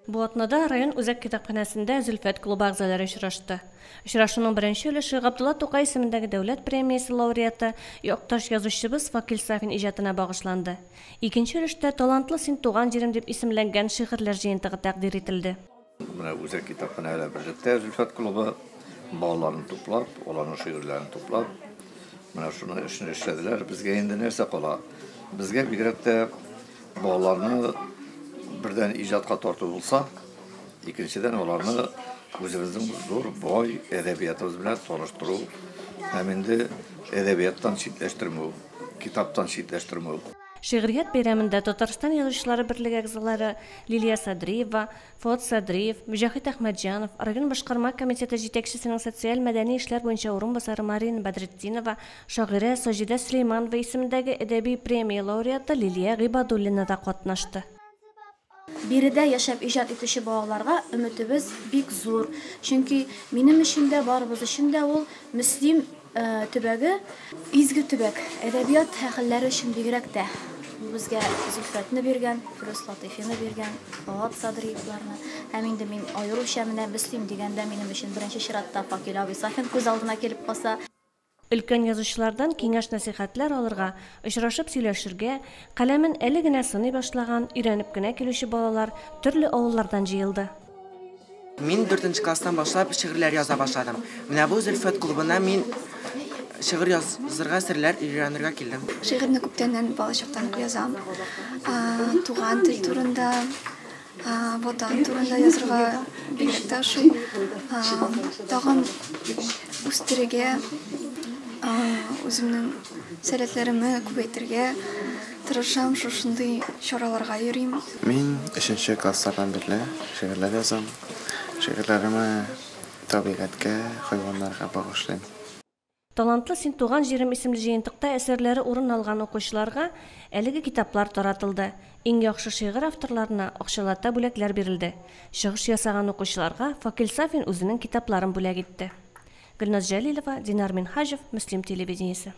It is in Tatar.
Буатнада район үзәк китапханәсендә Зөлфәт клубы әгъзалары очрашты. Очрашуның беренче өлеше Габдулла Тукай исемендәге дәүләт премиясе лауреаты якташ язучыбыз Факил Сафин иҗатына багышланды. Икенче өлештә талантлы син туган җирем дип исемләнгән шигырьләр җыентыгы тәкъдир ителде. Менә үзәк китапханәләр берлектә Зөлфәт клубы балаларын туплап, аларның шигырьләрен туплап, менә шуны эшне эшләделәр. Безгә инде нәрсә кала? Безгә бигрәк тә балаларны birden icatка тарту булса, икенчедән аларны үзебезнең зур бай әдәбиятыбыз белән таныштыру, һәм инде әдәбияттан читләштермәү, китаптан читләштермәү. Шигърият бәйрәмендә Татарстан язучылары берлеге әгъзалары Лилия Садриева, Фуат Садриев, Мөҗәһит Әхмәтҗанов, район башкарма комитеты җитәкчесенең социаль-мәдәни эшләр буенча урынбасары Марина Бадретдинова, шагыйрә Саҗидә Сөләйманова исемендәге әдәби премия лауреаты Лилия Гыйбадуллина да катнашты. Биредә яшәп иҗат итүче балаларга өметебез бик зур. Чөнки минем өчен дә, барыбыз өчен дә ул мөслим төбәге, изге төбәк. Әдәбият хәлләре өчен бигрәк тә безгә Зөлфәтне биргән, Фирус Латифины биргән, Фуат Садриевларны. Һәм инде мин аеруча менә мөслим дигәндә минем өчен беренче чиратта Факил абый Сафин күз алдына килеп калса. Өлкән язучылардан киңәш-нәсихәтләр алырга, очрашып сөйләшергә, каләмен әле генә сыный башлаган, өйрәнеп кенә килүче балалар төрле авыллардан җыелды. Мин 4нче класстан башлап шигырьләр яза башладым. Менә бу Зөлфәт клубына мин шигырь язырга, серләр өйрәнергә килдем. Шигырьне күптәннән балачактан ук язам. Туган тел турында, ватан турында язырга бигрәк тә шул. Тагын үстерергә, үземнең сәләтләремне күбәйтергә тырышам, шушындый чараларга йөрим. Мин 3нче класстан бирле шигырьләр язам. Шигырьләремне табигатькә, хайваннарга багышлыйм. Талантлы син туган җирем исемле җыентыкта әсәрләре урын алган укучыларга әлеге китаплар таратылды. Иң яхшы шигырь авторларына акчалата бүләкләр бирелде. Чыгыш ясаган укучыларга Факил Сафин үзенең китапларын бүләк итте. Гөлназ Җәлилова, Динар Минхаҗев, Мөслим телевидениесе.